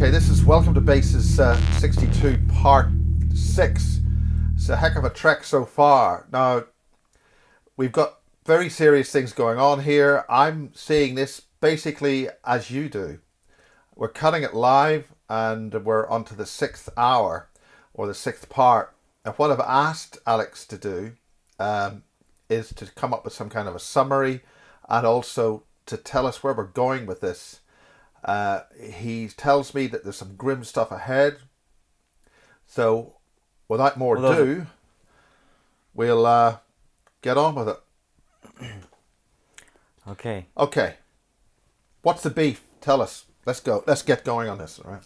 Okay, this is Welcome to Bases 62, Part 6. It's a heck of a trek so far. Now, we've got very serious things going on here. I'm seeing this basically as you do. We're cutting it live and we're onto the 6th hour, or the 6th part. And what I've asked Ahlex to do is to come up with some kind of a summary and also to tell us where we're going with this. He tells me that there's some grim stuff ahead. So, without more ado, we'll get on with it. Okay. Okay. What's the beef? Tell us. Let's go. Let's get going on this. All right.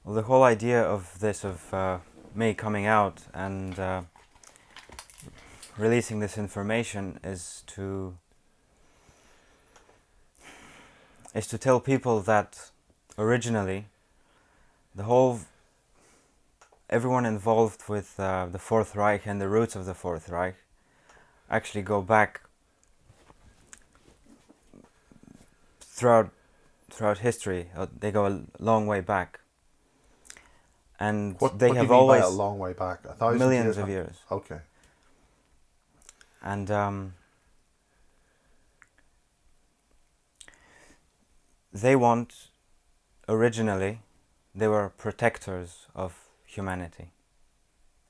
Well, the whole idea of this, me coming out and releasing this information is to tell people that originally everyone involved with the Fourth Reich and the roots of the Fourth Reich actually go back throughout history. They go a long way back, and What they do have you mean by always a long way back? 1,000 millions years? of years. Okay. And originally, they were protectors of humanity.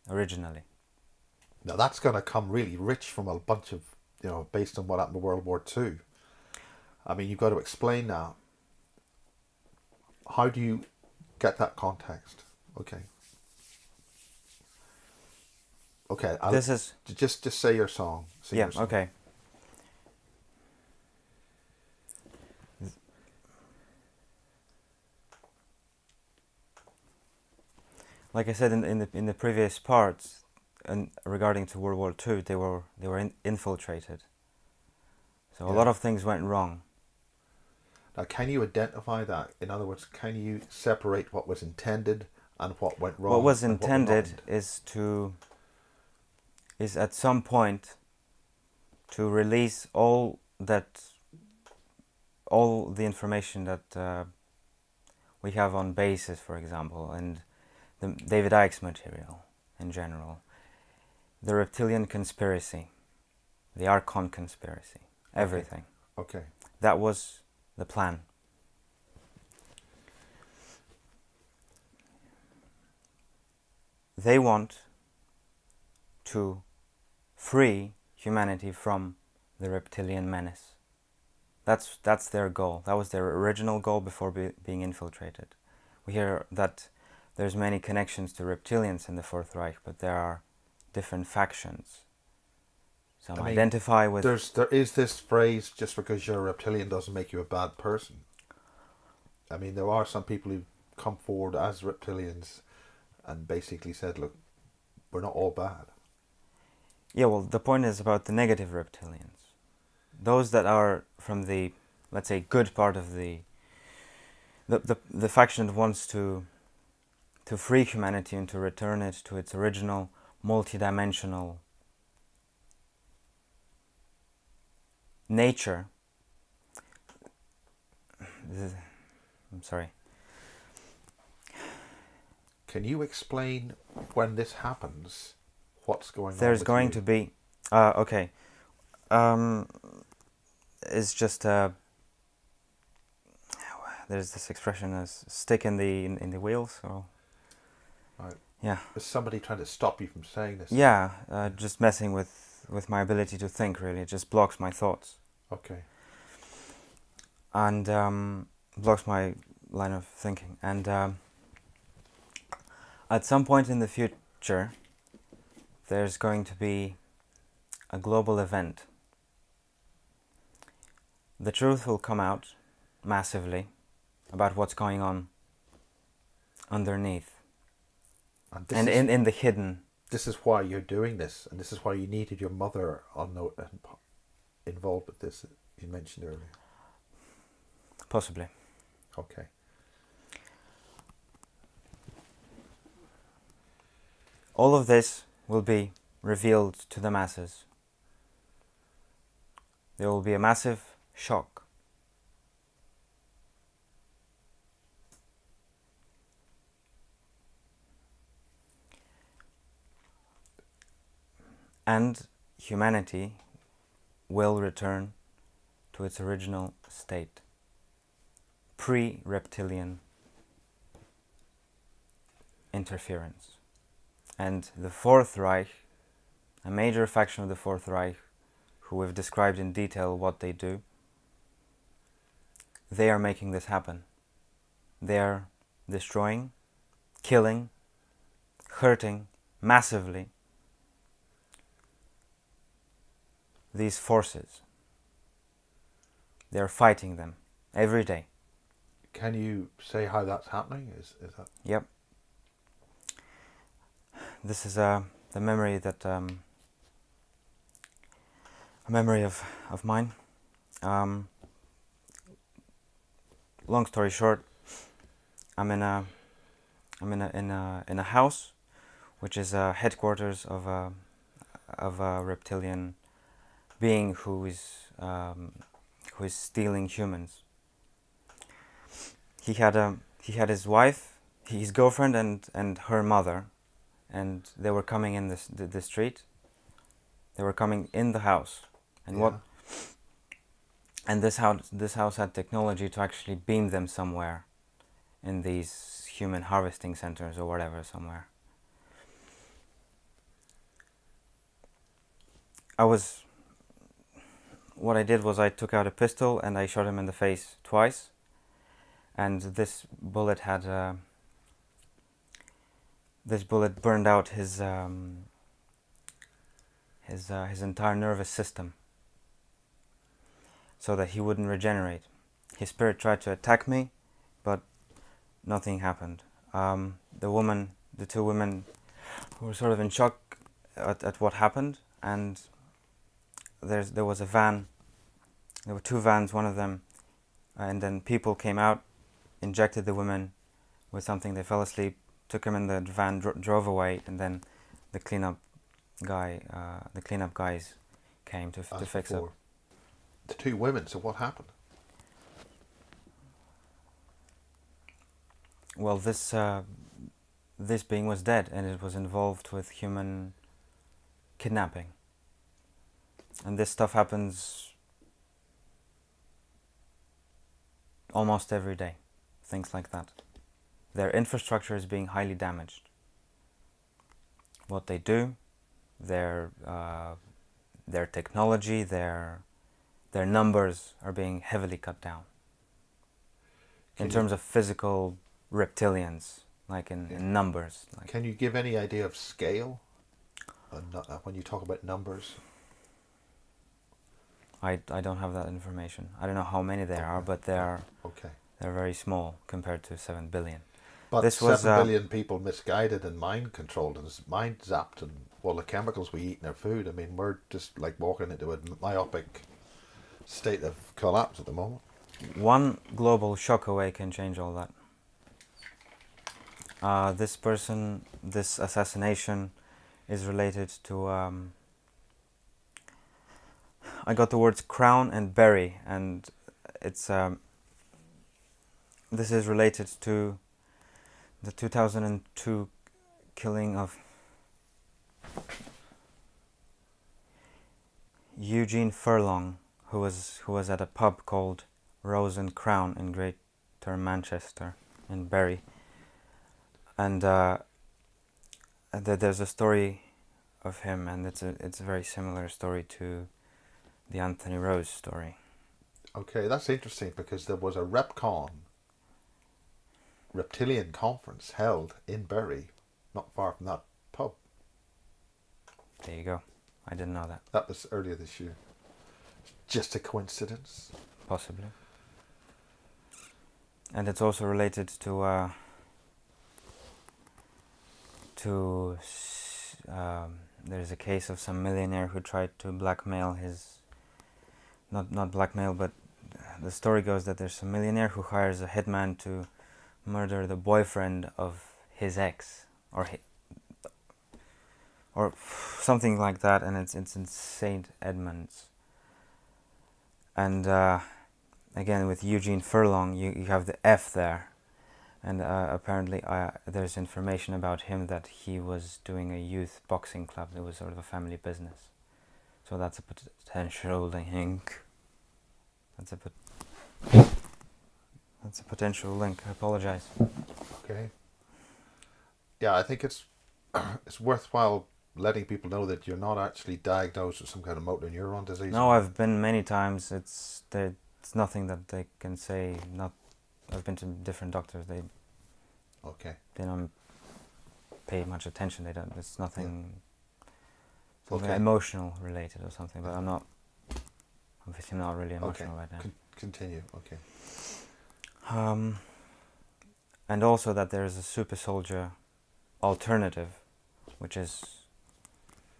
Originally. Now that's going to come really rich from a bunch of, based on what happened in World War II. I mean, you've got to explain now. How do you get that context? Okay. Okay. This is just say your song. Sing yeah. your song. Okay. Like I said in the previous parts, and regarding to World War II, they were infiltrated. So a lot of things went wrong. Now, can you identify that? In other words, can you separate what was intended and what went wrong? What was intended is at some point to release all the information that we have on bases, for example, and the David Icke's material in general, the Reptilian conspiracy, the Archon conspiracy, everything. Okay. That was the plan. They want to free humanity from the reptilian menace. That's their goal. That was their original goal before being infiltrated. We hear that there's many connections to reptilians in the Fourth Reich, but there are different factions. Some identify with... There is this phrase, just because you're a reptilian doesn't make you a bad person. I mean, there are some people who come forward as reptilians and basically said, look, we're not all bad. Yeah, well, the point is about the negative reptilians. Those that are from the, let's say, good part of the faction that wants to free humanity and to return it to its original multidimensional nature. I'm sorry. Can you explain when this happens, what's going on? There's going to be... okay. It's just... there's this expression as stick in the wheels, or... Right. Yeah. Is somebody trying to stop you from saying this? Yeah, just messing with my ability to think, really. It just blocks my thoughts. Okay. And blocks my line of thinking. And at some point in the future, there's going to be a global event. The truth will come out massively about what's going on underneath. And in the hidden. This is why you're doing this, and this is why you needed your mother involved with this, you mentioned earlier. Possibly. Okay. All of this will be revealed to the masses. There will be a massive shock. and humanity will return to its original state, pre-reptilian interference. And the Fourth Reich, a major faction of the Fourth Reich, who we've described in detail what they do, they are making this happen. They are destroying, killing, hurting massively these forces. They are fighting them every day. Can you say how that's happening? Is that? Yep. This is the memory that a memory of mine. Long story short, I'm in a house, which is a headquarters of a reptilian being who is stealing humans. He had his wife, his girlfriend, and her mother, and they were coming in the street. They were coming in the house, and Yeah. this house had technology to actually beam them somewhere in these human harvesting centers or whatever somewhere. What I did was I took out a pistol and I shot him in the face twice, and this bullet burned out his entire nervous system, so that he wouldn't regenerate. His spirit tried to attack me, but nothing happened. The two women were sort of in shock at what happened, and there was a van. There were two vans, one of them, and then people came out, injected the women with something. They fell asleep, took them in the van, drove away, and then the cleanup guys came to fix it. The two women. So what happened? Well, this being was dead, and it was involved with human kidnapping. And this stuff happens almost every day. Things like that. Their infrastructure is being highly damaged. What they do, their technology, their numbers are being heavily cut down. In terms of physical reptilians, like in numbers. Can you give any idea of scale when you talk about numbers? I don't have that information. I don't know how many there are, but they're very small compared to 7 billion. But this 7 billion people misguided and mind controlled and mind zapped, and all the chemicals we eat in our food. I mean, we're just like walking into a myopic state of collapse at the moment. One global shock away can change all that. This assassination is related to... I got the words crown and berry, and it's this is related to the 2002 killing of Eugene Furlong, who was at a pub called Rose and Crown in Greater Manchester in Bury, and there's a story of him, and it's a very similar story to the Anthony Rose story. Okay, that's interesting, because there was a Reptilian conference held in Bury, not far from that pub. There you go. I didn't know that. That was earlier this year. Just a coincidence? Possibly. And it's also related to there's a case of some millionaire who tried to blackmail his... Not blackmail, but the story goes that there's a millionaire who hires a hitman to murder the boyfriend of his ex, or something like that, and it's in St. Edmunds. And again, with Eugene Furlong, you have the F there, And apparently there's information about him that he was doing a youth boxing club. It was sort of a family business. So that's a potential link. That's a potential link. I apologize. Okay. Yeah, I think it's it's worthwhile letting people know that you're not actually diagnosed with some kind of motor neuron disease. No, I've been many times. It's nothing that they can say. Not. I've been to different doctors. Okay. They don't pay much attention. They don't. It's nothing. Something Okay. emotional related or something. But I'm not. Obviously, not really emotional right now. Continue. Okay. And also that there is a super soldier alternative, which is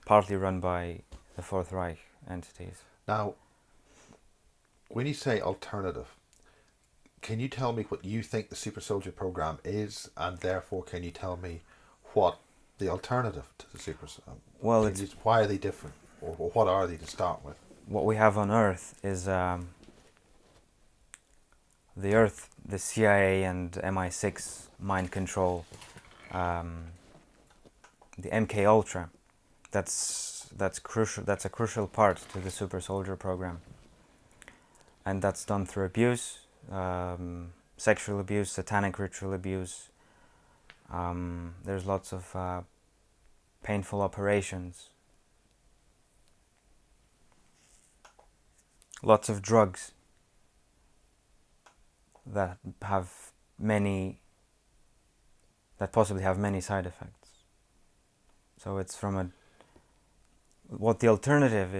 partly run by the Fourth Reich entities. Now, when you say alternative, can you tell me what you think the super soldier program is, and therefore can you tell me what the alternative to the super? Well, why are they different, or what are they to start with? What we have on Earth is the CIA and MI6 mind control, the MK Ultra. That's crucial. That's a crucial part to the super soldier program, and that's done through abuse, sexual abuse, satanic ritual abuse. There's lots of painful operations, lots of drugs that possibly have many side effects. So it's what the alternative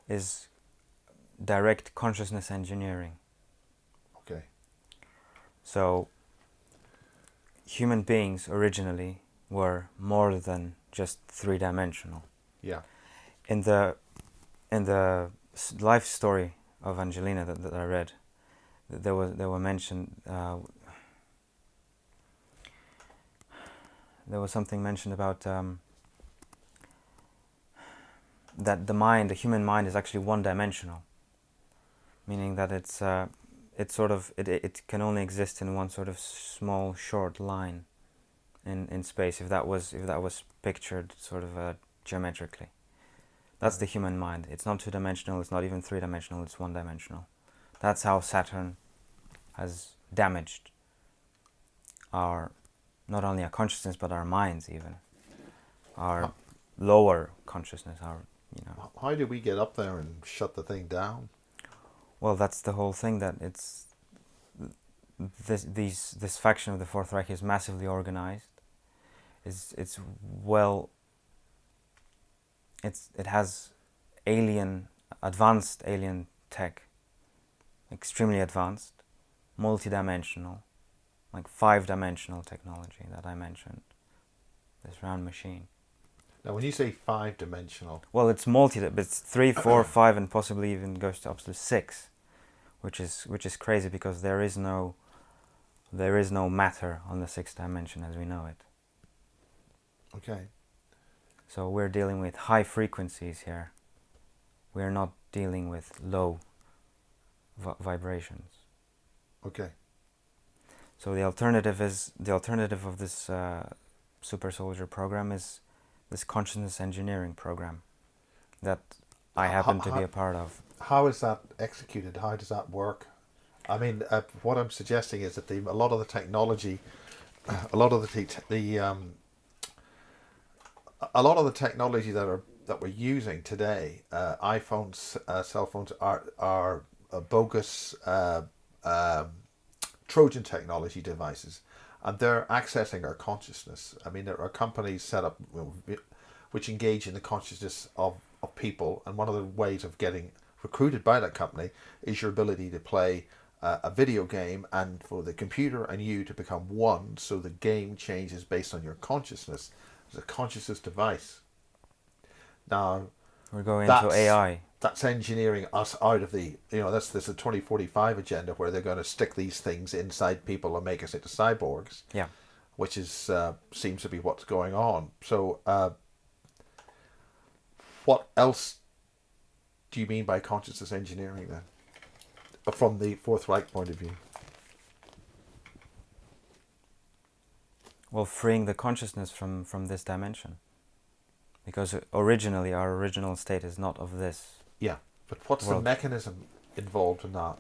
is direct consciousness engineering. Okay. So human beings originally were more than just three-dimensional. Yeah. In the life story of Angelina that I read, there were mentioned. There was something mentioned about that the human mind is actually one-dimensional, meaning that it can only exist in one sort of small, short line in space. If that was pictured sort of geometrically, that's the human mind. It's not two-dimensional. It's not even three-dimensional. It's one-dimensional. That's how Saturn has damaged not only our consciousness but our minds, even our lower consciousness. How do we get up there and shut the thing down? Well, that's the whole thing. That it's this faction of the Fourth Reich is massively organized. It has advanced alien tech, extremely advanced, multi-dimensional, like 5-dimensional technology that I mentioned. This round machine. Now, when you say 5-dimensional, well, it's it's 3, 4, 5, and possibly even goes up to 6, which is crazy because there is no matter on the 6th dimension as we know it. Okay. So we're dealing with high frequencies here. We're not dealing with low vibrations. Okay. So the alternative of this super soldier program is this consciousness engineering program that I happen to be a part of. How is that executed? How does that work? I mean, what I'm suggesting is that a lot of the technology that we're using today, iPhones, cell phones, are bogus Trojan technology devices, and they're accessing our consciousness. I mean, there are companies set up which engage in the consciousness of people, and one of the ways of getting recruited by that company is your ability to play a video game, and for the computer and you to become one, so the game changes based on your consciousness. It's a consciousness device. Now, we're going into AI. That's engineering us out of the, there's a 2045 agenda where they're going to stick these things inside people and make us into cyborgs. Yeah. Which is seems to be what's going on. So, what else do you mean by consciousness engineering then, from the Fourth Reich point of view? well, freeing the consciousness from this dimension. Because originally, our original state is not of this Yeah, but what's the world. mechanism involved in that?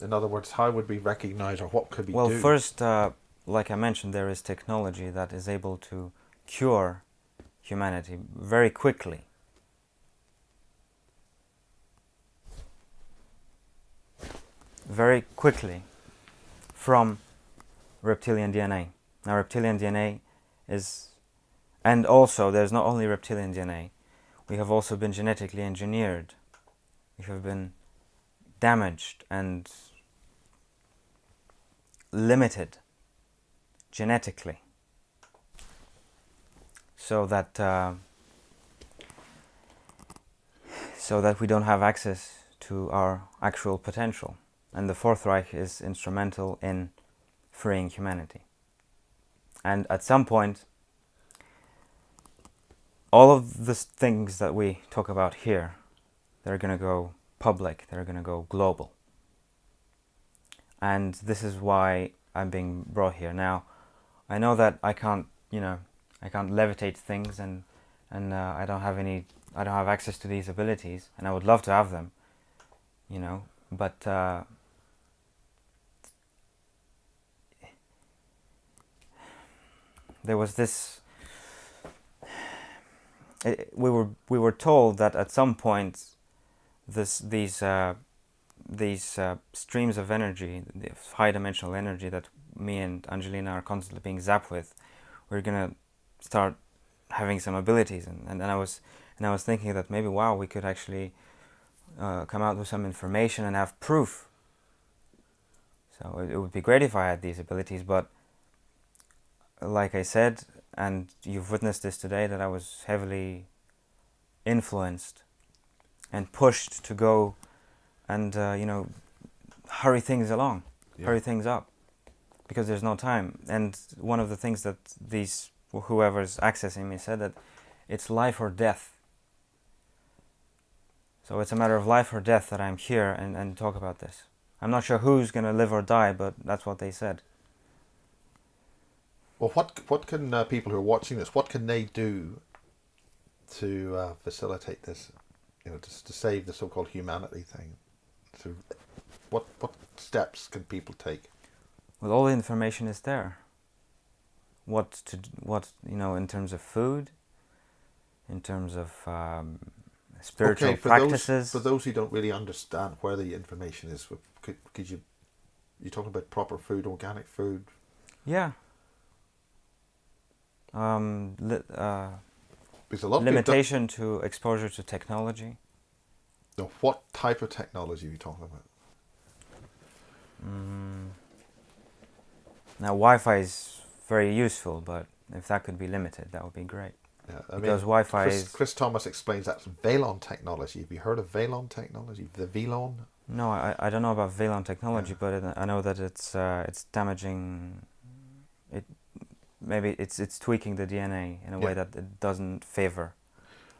In other words, how would we recognize, or what could we Well, do? first, like I mentioned, there is technology that is able to cure humanity very quickly. Very quickly from reptilian DNA. Now, reptilian DNA is... And also, there's not only reptilian DNA. We have also been genetically engineered. We have been damaged and limited genetically, so that we don't have access to our actual potential. And the Fourth Reich is instrumental in freeing humanity. And at some point, all of the things that we talk about here, they're going to go public, they're going to go global. And this is why I'm being brought here. Now, I know that I can't levitate things, and I don't have access to these abilities, and I would love to have them, but there was this... we were told that at some point these streams of energy, the high-dimensional energy that me and Angelina are constantly being zapped with, we're gonna start having some abilities, and I was thinking that maybe, wow, we could actually come out with some information and have proof. So it would be great if I had these abilities, but like I said, and you've witnessed this today, that I was heavily influenced and pushed to go and hurry things along, hurry things up, because there's no time. And one of the things that whoever's accessing me said, that it's life or death. So it's a matter of life or death that I'm here and talk about this. I'm not sure who's going to live or die, but that's what they said. Well, what can people who are watching this, what can they do to facilitate this, to save the so-called humanity thing? So what steps can people take? Well, all the information is there. What in terms of food, in terms of spiritual practices. For those who don't really understand where the information is, could you talking about proper food, organic food? Yeah. Because a lot limitation to exposure to technology. Now, what type of technology are you talking about? Now, Wi-Fi is very useful, but if that could be limited, that would be great. Yeah, because Wi-Fi is... Chris Thomas explains that's Valon technology. Have you heard of Valon technology? The Velon? No, I don't know about Valon technology, but I know that it's damaging. Maybe it's tweaking the DNA in a way that it doesn't favor.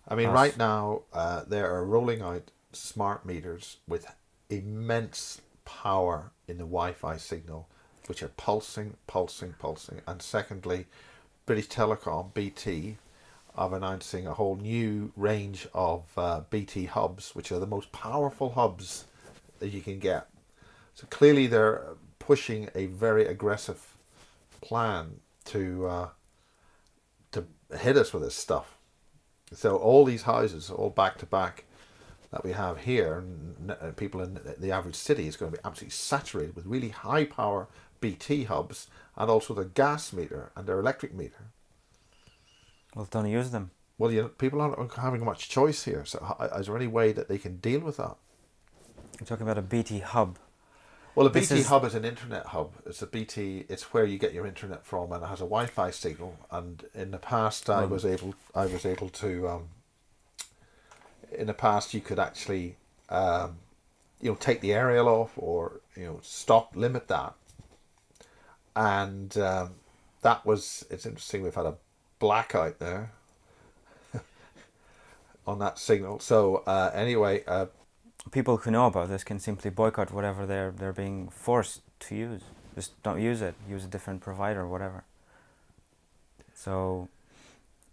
I mean, us. right now they are rolling out smart meters with immense power in the Wi-Fi signal, which are pulsing. And secondly, British Telecom, BT, are announcing a whole new range of BT hubs, which are the most powerful hubs that you can get. So clearly they're pushing a very aggressive plan to hit us with this stuff. So all these houses, all back to back, that we have here, and people in the average city, is going to be absolutely saturated with really high power BT hubs, and also their gas meter and their electric meter. Well, don't use them. Well, people aren't having much choice here. So is there any way that they can deal with that? You're talking about a BT hub. Well, a BT hub is an internet hub. It's a BT. It's where you get your internet from, and it has a Wi-Fi signal. And in the past, I was able to. In the past, you could actually, take the aerial off, or limit that. And that was. It's interesting. We've had a blackout there on that signal. So anyway. People who know about this can simply boycott whatever they're being forced to use. Just don't use it. Use a different provider or whatever. So,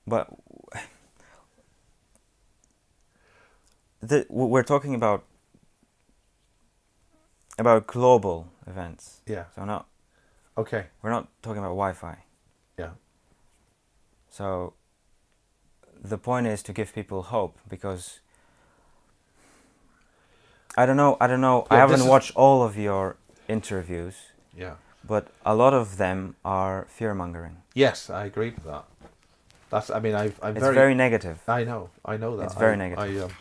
but we're talking about global events. Yeah. So not Okay. we're not talking about Wi-Fi. Yeah. So the point is to give people hope, because I don't know. I Yeah, haven't watched all of your interviews, Yeah. but a lot of them are fear-mongering. Yes, I agree with that. That's. I mean, I'm It's very. very negative. I know that. It's very negative.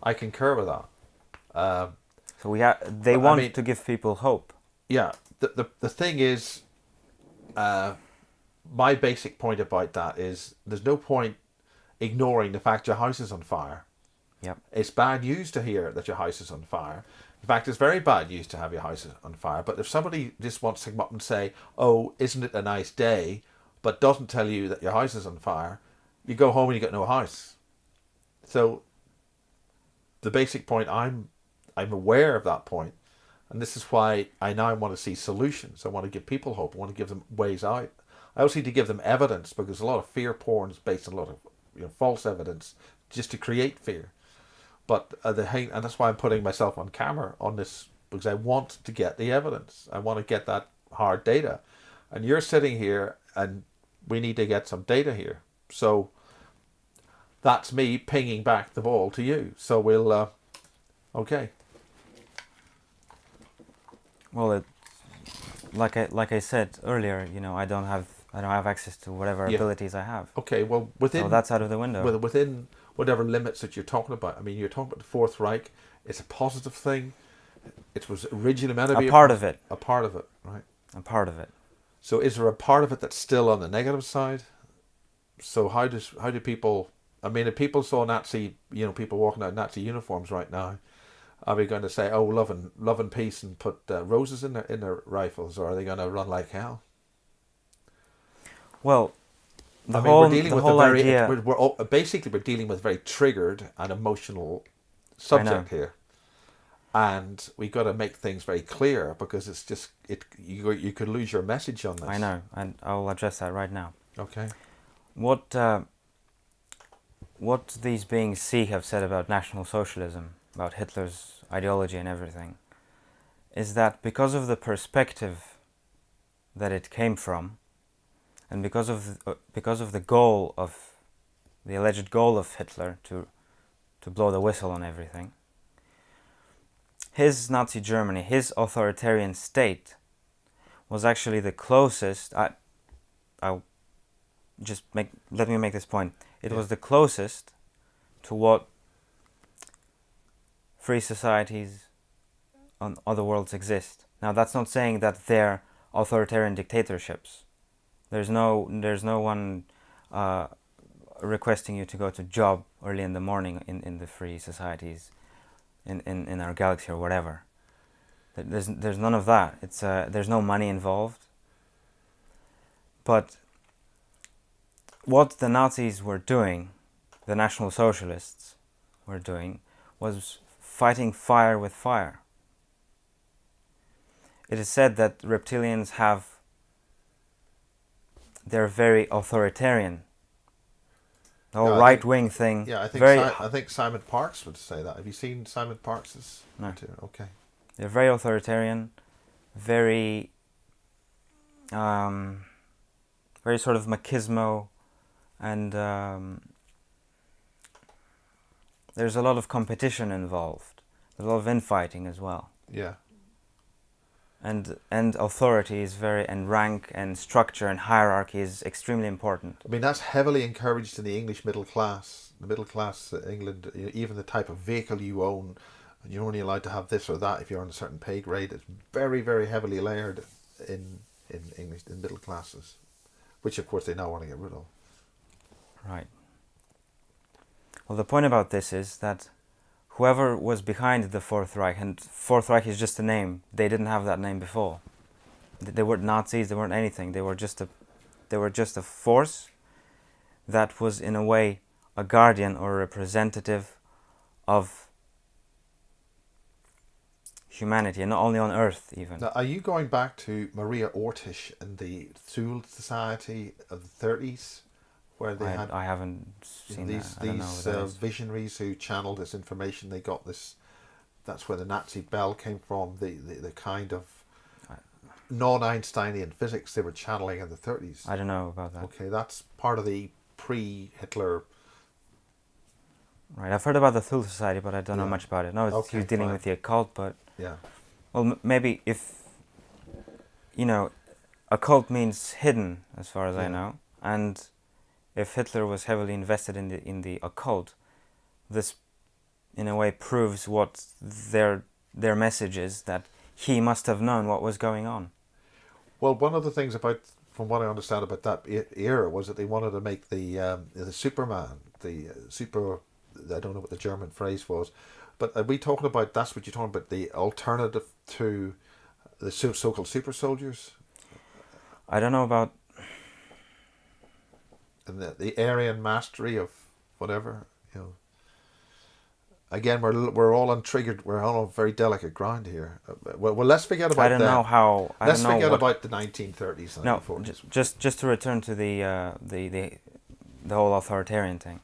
I concur with that. So they But I want mean, to give people hope. yeah. The thing is, my basic point about that is there's no point ignoring the fact your house is on fire. Yep. It's bad news to hear that your house is on fire. In fact, it's very bad news to have your house on fire. But if somebody just wants to come up and say, "Oh, isn't it a nice day?" but doesn't tell you that your house is on fire, you go home and you got no house. So the basic point, I'm aware of that point, and this is why I now want to see solutions. I want to give people hope. I want to give them ways out. I also need to give them evidence, because a lot of fear porn is based on a lot of false evidence just to create fear. But and that's why I'm putting myself on camera on this, because I want to get the evidence. I want to get that hard data, and you're sitting here, and we need to get some data here. So that's me pinging back the ball to you. So we'll okay. Well, like I said earlier, I don't have access to whatever abilities I have. Okay, well, so that's out of the window. Within whatever limits that you're talking about. I mean, you're talking about the Fourth Reich. It's a positive thing. It was originally meant to be a part of it. A part of it, right? A part of it. So is there a part of it that's still on the negative side? So how do people? I mean, if people saw Nazi, people walking out in Nazi uniforms right now, are we going to say, "Oh, love and peace," and put roses in their rifles, or are they going to run like hell? Well, we're dealing with idea. We're dealing with a very triggered and emotional subject here, and we got to make things very clear, because it's just you could lose your message on this. I know, and I'll address that right now. Okay. What these beings see have said about National Socialism, about Hitler's ideology and everything, is that because of the perspective that it came from, and because of the goal of the alleged goal of Hitler to blow the whistle on everything, his Nazi Germany, his authoritarian state, was actually the closest. Let me make this point. It was the closest to what free societies on other worlds exist. Now, that's not saying that they're authoritarian dictatorships. There's no one requesting you to go to job early in the morning in the free societies in our galaxy or whatever. There's none of that. There's no money involved. But what the Nazis were doing, the National Socialists were doing, was fighting fire with fire. It is said that reptilians they're very authoritarian. The whole right-wing thing. Yeah, I think Simon Parkes would say that. Have you seen Simon Parkes'? No. Okay. They're very authoritarian, very sort of machismo, and there's a lot of competition involved. There's a lot of infighting as well. Yeah. And authority is and rank and structure and hierarchy is extremely important. I mean, that's heavily encouraged in the English middle class. The middle class England, even the type of vehicle you own, and you're only allowed to have this or that if you're on a certain pay grade. It's very, very heavily layered in middle classes, which of course they now want to get rid of. Right. Well, the point about this is that whoever was behind the Fourth Reich, and Fourth Reich is just a name. They didn't have that name before. They weren't Nazis. They weren't anything. They were just a force that was in a way a guardian or a representative of humanity, and not only on Earth even. Now, are you going back to Maria Ortiz and the Thule Society of the 30s, where they had I haven't seen these that. I don't know what that is. visionaries who channeled this information? They got this. That's where the Nazi bell came from. The kind of non-Einsteinian physics they were channeling in the 30s. I don't know about that. Okay, that's part of the pre-Hitler. Right, I've heard about the Thule Society, but I don't know Yeah. much about it. No, Okay, he was dealing fine. with the occult, but Yeah. well, maybe if occult means hidden, as far as I Yeah. know, and if Hitler was heavily invested in the occult, this, in a way, proves what their message is, that he must have known what was going on. Well, one of the things from what I understand about that era, was that they wanted to make the Superman, the super. I don't know what the German phrase was, but are we talking about? That's what you're talking about. The alternative to the so-called super soldiers, I don't know about. and the Aryan mastery of whatever. Again, we're all untriggered. We're all on very delicate ground here. Well, let's forget about I don't that. know how. I Let's don't know forget what, about the 1930s, No, 1940s. just to return to the whole authoritarian thing.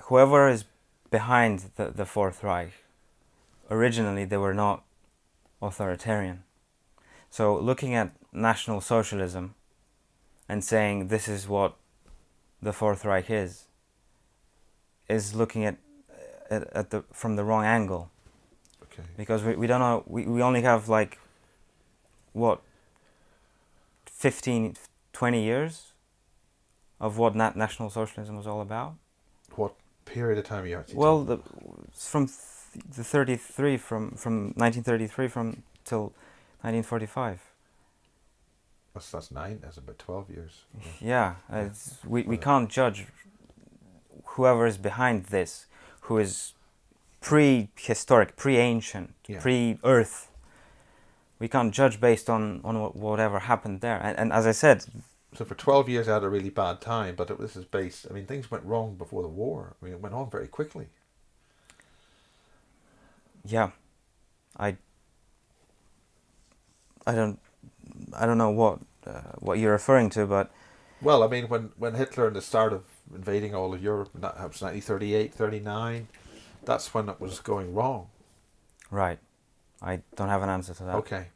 Whoever is behind the Fourth Reich, originally they were not authoritarian. So looking at National Socialism and saying this is what the Fourth Reich is looking at from the wrong angle. Okay. Because we don't know, we only have like, what, 15, 20 years of what National Socialism was all about? What period of time are you actually Well, talking from the 33, from 1933 till 1945. That's nine. That's about 12 years. Yeah, we can't judge whoever is behind this, who is prehistoric, pre-ancient, Yeah. pre-Earth. We can't judge based on whatever happened there. And as I said, So for 12 years, I had a really bad time. But this is based. I mean, things went wrong before the war. I mean, it went on very quickly. yeah, I don't know what you're referring to, but Well, I mean, when Hitler, at the start of invading all of Europe, and that was 1938, 39, that's when it was going wrong. right, I don't have an answer to that. Okay.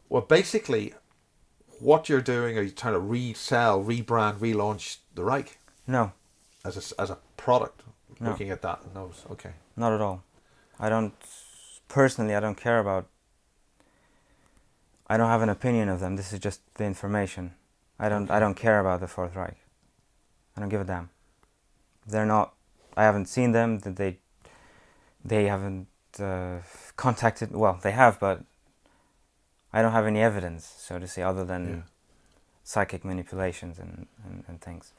Well, basically, what you're doing, are you trying to resell, rebrand, relaunch the Reich No, as a product? No. Looking at that and those, okay. not at all. I don't care about. I don't have an opinion of them. This is just the information. I don't care about the Fourth Reich. I don't give a damn. They're not. I haven't seen them. That they haven't contacted. Well, they have, but I don't have any evidence, so to say, other than psychic manipulations and things,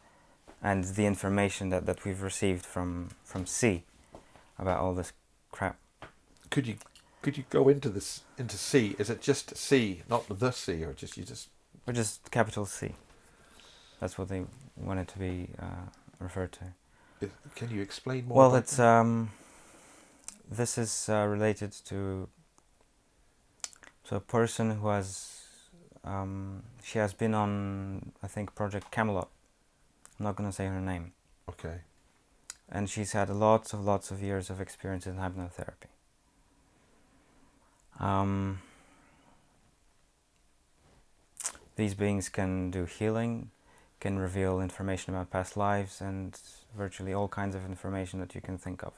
and the information that we've received from C about all this crap. Could you go into C? Is it just C, not the C, or Or just capital C. That's what they want it to be referred to. Can you explain more? Well, about it's that? this is related to a person who has she has been on, I think, Project Camelot. I'm not gonna say her name. Okay. And she's had lots of years of experience in hypnotherapy. These beings can do healing, can reveal information about past lives, and virtually all kinds of information that you can think of.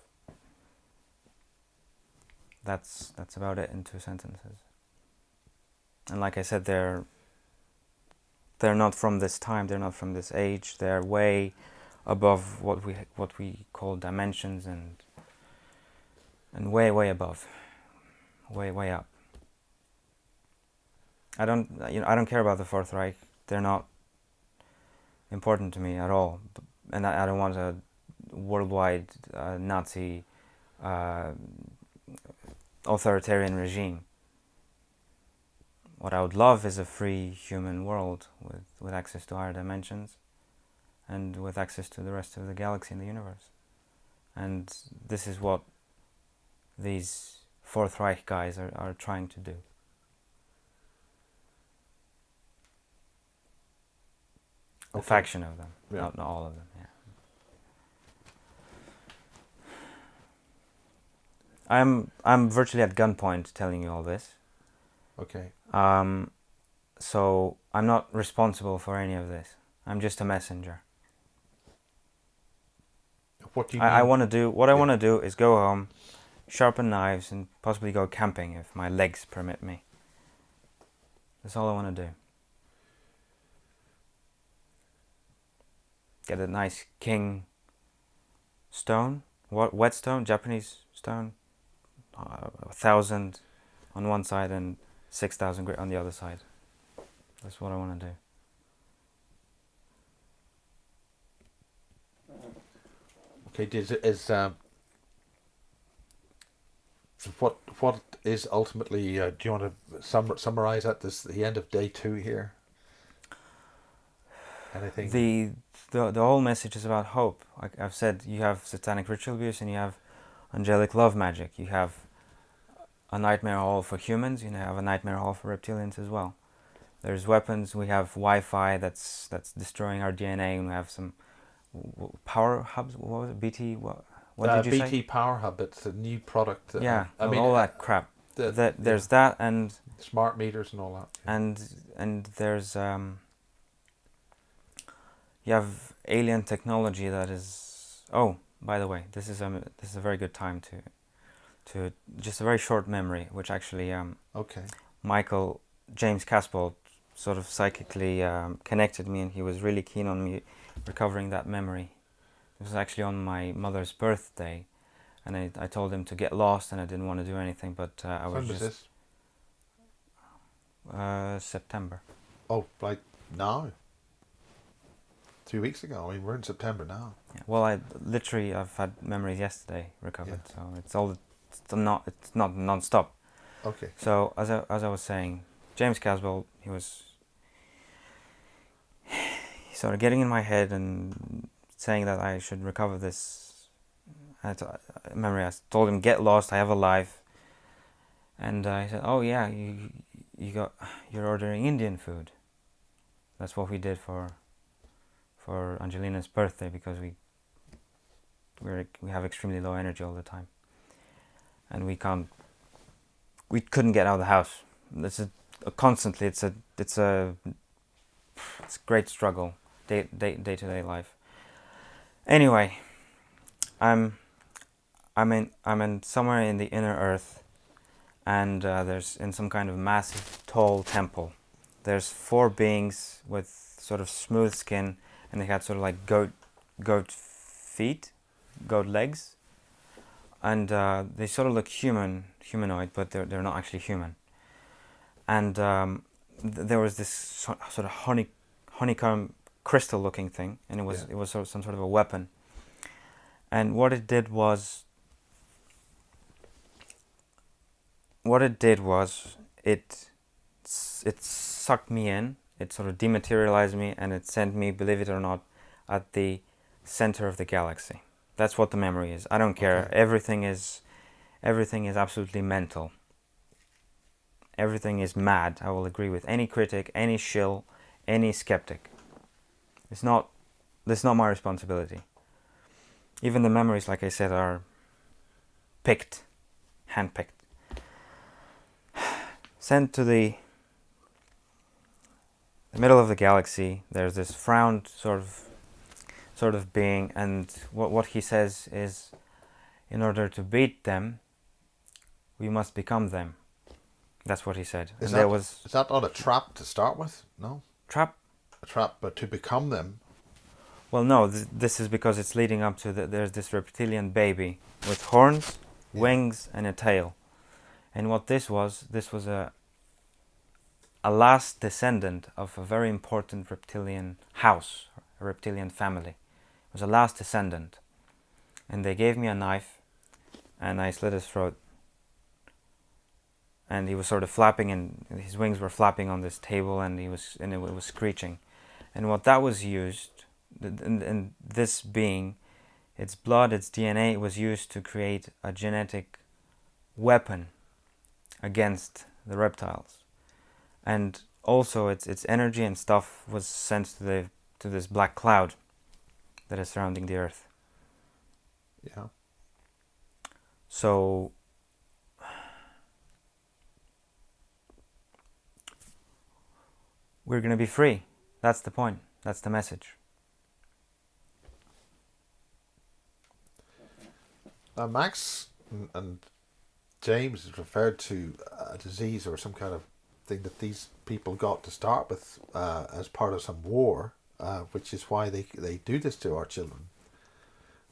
That's about it in 2 sentences. And like I said, they're not from this time, they're not from this age, they're way above what we call dimensions, and way above, way up. I don't care about the Fourth Reich. They're not important to me at all, and I don't want a worldwide Nazi authoritarian regime. What I would love is a free human world with access to higher dimensions and with access to the rest of the galaxy and the universe. And this is what these Fourth Reich guys are trying to do. A Okay. faction of them, Yeah. not all of them. Yeah. I'm virtually at gunpoint telling you all this. Okay. So I'm not responsible for any of this. I'm just a messenger. What do you mean? I want to do what I Yeah. want to do is go home, sharpen knives, and possibly go camping if my legs permit me. That's all I want to do. Get a nice king stone, whetstone, Japanese stone, 1,000 on one side and 6,000 grit on the other side. That's what I want to do. Okay. What is ultimately? Do you want to summarize that? This the end of day 2 here. Anything? The whole message is about hope. Like I've said, you have satanic ritual abuse and you have angelic love magic. You have a nightmare hall for humans. You have a nightmare hall for reptilians as well. There's weapons. We have Wi-Fi that's destroying our DNA, and we have some power hubs. What was it? BT? What did you say? BT Power Hub. It's a new product. Yeah, I mean all that crap. There's that, and smart meters and all that. Yeah. and there's you have alien technology that is. Oh, by the way, this is a very good time to just a very short memory, which actually Okay. Michael James Caspol sort of psychically connected me, and he was really keen on me recovering that memory. It was actually on my mother's birthday, and I told him to get lost, and I didn't want to do anything, but I was When was just this? September. Oh, like now? 2 weeks ago. I mean, we're in September now. Yeah. Well, I've had memories yesterday recovered, so it's not non-stop. Okay. So as I was saying, James Caswell, he started getting in my head and saying that I should recover this memory. I told him, get lost, I have a life. And he said, oh yeah, you're ordering Indian food. That's what we did for Angelina's birthday, because we have extremely low energy all the time, and we couldn't get out of the house. Constantly it's a great struggle, day to day life. Anyway, I'm in somewhere in the inner earth, and there's in some kind of massive tall temple. There's 4 beings with sort of smooth skin, and they had sort of like goat feet, goat legs, and they sort of look humanoid, but they're not actually human. And there was this sort of honeycomb crystal looking thing, and it was sort of some sort of a weapon. And what it did was it sucked me in. It sort of dematerialized me, and it sent me, believe it or not, at the center of the galaxy. That's what the memory is. I don't care. Okay. Everything is absolutely mental. Everything is mad. I will agree with any critic, any shill, any skeptic. This is not my responsibility. Even the memories, like I said, are handpicked, sent to the middle of the galaxy. There's this frowned sort of being, and what he says is, in order to beat them, we must become them. That's what he said. Is and that not a trap to start with? No? Trap? A trap, but to become them. Well, no, this is because it's leading up to there's this reptilian baby with horns, wings, and a tail. And what this was a last descendant of a very important reptilian house, a reptilian family. It was a last descendant. And they gave me a knife, and I slit his throat. And he was sort of flapping, and his wings were flapping on this table, and it was screeching. And what that was used, and this being its blood, its DNA was used to create a genetic weapon against the reptiles. And also its energy and stuff was sent to this black cloud that is surrounding the earth. Yeah. So we're going to be free. That's the point. That's the message. Max and James has referred to a disease or some kind of thing that these people got to start with as part of some war, which is why they do this to our children,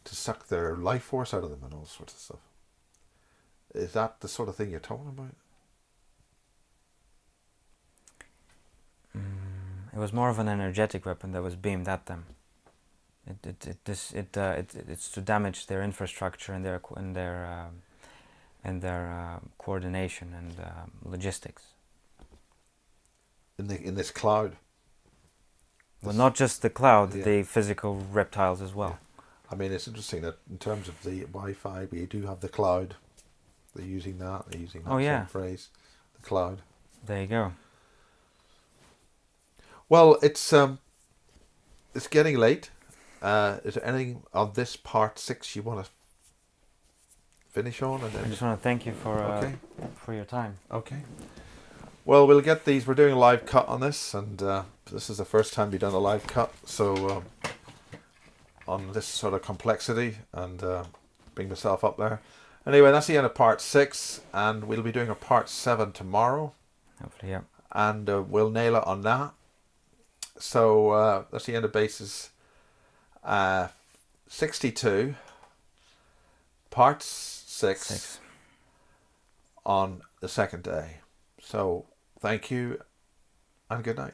to suck their life force out of them and all sorts of stuff. Is that the sort of thing you're talking about? It was more of an energetic weapon that was beamed at them. It's to damage their infrastructure and their coordination and logistics. In this cloud. Well, not just the cloud, Yeah. the physical reptiles as well. Yeah. I mean, it's interesting that in terms of the Wi-Fi, we do have the cloud. They're using that. They're using that same phrase, the cloud. There you go. Well, it's getting late. Is there anything on this part 6 you want to finish on? And then I just want to thank you Okay. for your time. Okay. Well, we'll get these. We're doing a live cut on this, and this is the first time we've done a live cut. So on this sort of complexity, and bring myself up there. Anyway, that's the end of part 6, and we'll be doing a part 7 tomorrow. Hopefully, yeah. And we'll nail it on that. So that's the end of basis 62, part 6 on the second day. So thank you and good night.